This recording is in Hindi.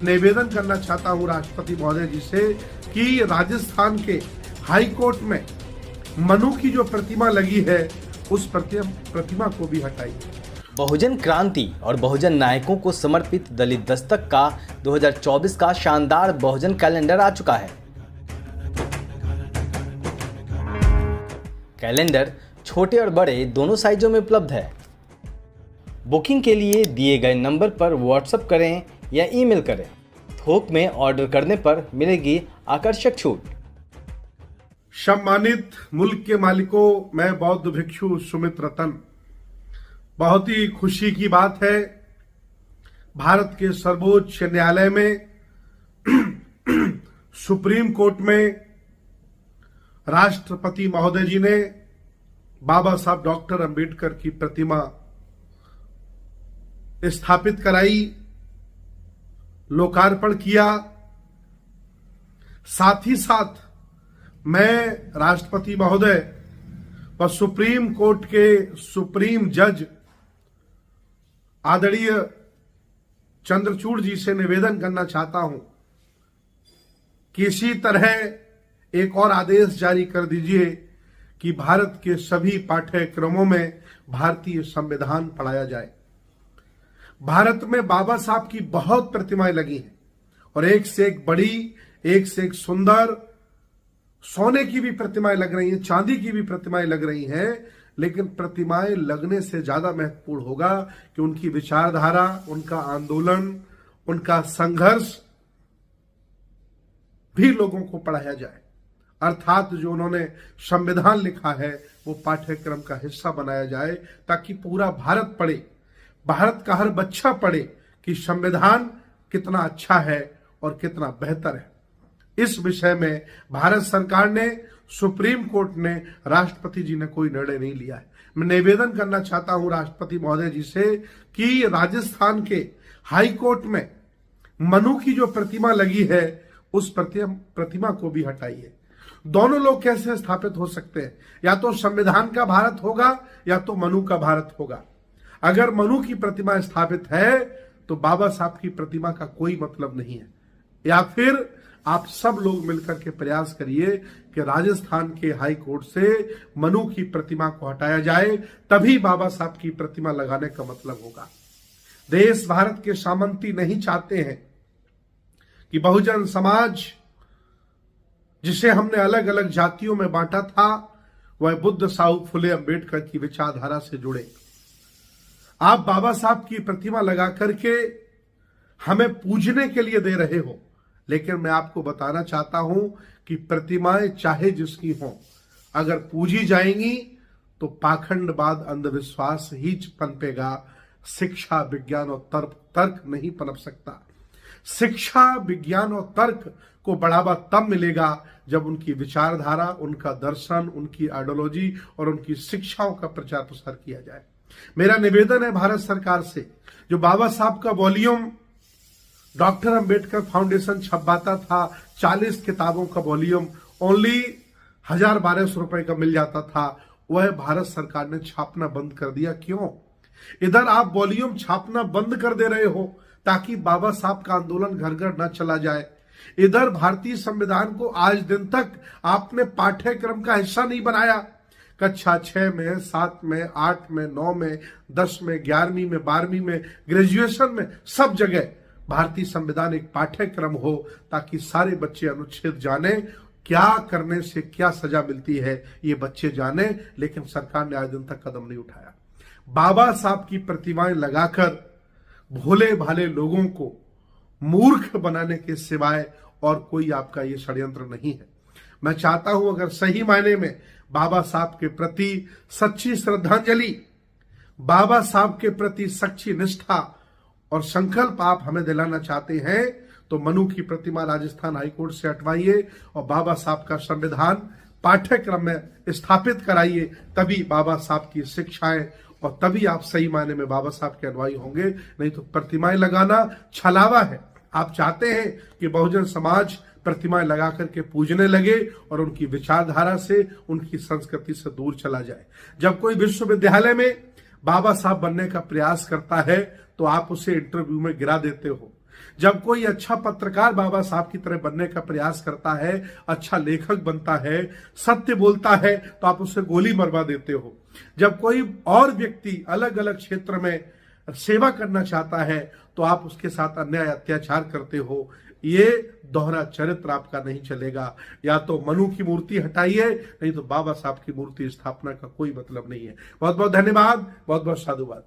निवेदन करना चाहता हूं राष्ट्रपति महोदय जी से कि राजस्थान के हाई कोर्ट में मनु की जो प्रतिमा लगी है उस प्रतिमा को भी हटाइए। बहुजन क्रांति और बहुजन नायकों को समर्पित दलित दस्तक का 2024 का शानदार बहुजन कैलेंडर आ चुका है। कैलेंडर छोटे और बड़े दोनों साइजों में उपलब्ध है। बुकिंग के लिए दिए गए नंबर पर व्हाट्सएप करें या ईमेल करें। थोक में ऑर्डर करने पर मिलेगी आकर्षक छूट। सम्मानित मुल्क के मालिकों, मैं बौद्ध भिक्षु सुमित रतन। बहुत ही खुशी की बात है, भारत के सर्वोच्च न्यायालय में सुप्रीम कोर्ट में राष्ट्रपति महोदय जी ने बाबा साहब डॉक्टर अंबेडकर की प्रतिमा स्थापित कराई, लोकार्पण किया। साथ ही साथ मैं राष्ट्रपति महोदय व सुप्रीम कोर्ट के सुप्रीम जज आदरणीय चंद्रचूड़ जी से निवेदन करना चाहता हूं कि इसी तरह एक और आदेश जारी कर दीजिए कि भारत के सभी पाठ्यक्रमों में भारतीय संविधान पढ़ाया जाए। भारत में बाबा साहब की बहुत प्रतिमाएं लगी हैं और एक से एक बड़ी, एक से एक सुंदर, सोने की भी प्रतिमाएं लग रही हैं, चांदी की भी प्रतिमाएं लग रही हैं, लेकिन प्रतिमाएं लगने से ज्यादा महत्वपूर्ण होगा कि उनकी विचारधारा, उनका आंदोलन, उनका संघर्ष भी लोगों को पढ़ाया जाए। अर्थात जो उन्होंने संविधान लिखा है वो पाठ्यक्रम का हिस्सा बनाया जाए ताकि पूरा भारत पढ़े, भारत का हर बच्चा पढ़े कि संविधान कितना अच्छा है और कितना बेहतर है। इस विषय में भारत सरकार ने, सुप्रीम कोर्ट ने, राष्ट्रपति जी ने कोई निर्णय नहीं लिया है। मैं निवेदन करना चाहता हूं राष्ट्रपति महोदय जी से कि राजस्थान के हाई कोर्ट में मनु की जो प्रतिमा लगी है उस प्रतिमा को भी हटाइए। दोनों लोग कैसे स्थापित हो सकते हैं? या तो संविधान का भारत होगा या तो मनु का भारत होगा। अगर मनु की प्रतिमा स्थापित है तो बाबा साहब की प्रतिमा का कोई मतलब नहीं है। या फिर आप सब लोग मिलकर के प्रयास करिए कि राजस्थान के हाई कोर्ट से मनु की प्रतिमा को हटाया जाए, तभी बाबा साहब की प्रतिमा लगाने का मतलब होगा। देश भारत के सामंती नहीं चाहते हैं कि बहुजन समाज, जिसे हमने अलग अलग जातियों में बांटा था, वह बुद्ध, साहू फुले, अंबेडकर की विचारधारा से जुड़े। आप बाबा साहब की प्रतिमा लगा करके हमें पूजने के लिए दे रहे हो, लेकिन मैं आपको बताना चाहता हूं कि प्रतिमाएं चाहे जिसकी हों, अगर पूजी जाएंगी तो पाखंडवाद, अंधविश्वास ही पनपेगा। शिक्षा, विज्ञान और तर्क नहीं पनप सकता। शिक्षा, विज्ञान और तर्क को बढ़ावा तब मिलेगा जब उनकी विचारधारा, उनका दर्शन, उनकी आइडियोलॉजी और उनकी शिक्षाओं का प्रचार प्रसार किया जाए। मेरा निवेदन है भारत सरकार से, जो बाबा साहब का वॉल्यूम डॉक्टर अंबेडकर फाउंडेशन छपवाता था, 40 किताबों का वॉल्यूम ओनली 1000-1200 रुपए का मिल जाता था, वह भारत सरकार ने छापना बंद कर दिया। क्यों? इधर आप वॉल्यूम छापना बंद कर दे रहे हो ताकि बाबा साहब का आंदोलन घर घर न चला जाए। इधर भारतीय संविधान को आज दिन तक आपने पाठ्यक्रम का हिस्सा नहीं बनाया। कक्षा 6 में, 7 में, 8 में, 9 में, 10 में, 11वीं में, 12वीं में, ग्रेजुएशन में, सब जगह भारतीय संविधान एक पाठ्यक्रम हो ताकि सारे बच्चे अनुच्छेद जाने, क्या करने से क्या सजा मिलती है ये बच्चे जाने, लेकिन सरकार ने आज दिन तक कदम नहीं उठाया। बाबा साहब की प्रतिमाएं लगाकर भोले भाले लोगों को मूर्ख बनाने के सिवाय और कोई आपका ये षड्यंत्र नहीं है। मैं चाहता हूं अगर सही मायने में बाबा साहब के प्रति सच्ची श्रद्धांजलि, बाबा साहब के प्रति सच्ची निष्ठा और संकल्प आप हमें दिलाना चाहते हैं तो मनु की प्रतिमा राजस्थान हाईकोर्ट से हटवाइए और बाबा साहब का संविधान पाठ्यक्रम में स्थापित कराइए। तभी बाबा साहब की शिक्षाएं और तभी आप सही मायने में बाबा साहब के अनुयायी होंगे। नहीं तो प्रतिमाएं लगाना छलावा है। आप चाहते हैं कि बहुजन समाज प्रतिमाएं लगा करके पूजने लगे और उनकी विचारधारा से, उनकी संस्कृति से दूर चला जाए। जब कोई विश्वविद्यालय में बाबा साहब बनने का प्रयास करता है तो आप उसे इंटरव्यू में गिरा देते हो। जब कोई अच्छा पत्रकार बाबा साहब की तरह बनने का प्रयास करता है, अच्छा लेखक बनता है, सत्य बोलता है, तो आप उससे गोली मरवा देते हो। जब कोई और व्यक्ति अलग अलग क्षेत्र में सेवा करना चाहता है तो आप उसके साथ अन्याय अत्याचार करते हो। ये दोहरा चरित्र आपका नहीं चलेगा। या तो मनु की मूर्ति हटाइए, नहीं तो बाबा साहब की मूर्ति स्थापना का कोई मतलब नहीं है। बहुत बहुत धन्यवाद, बहुत बहुत साधुवाद।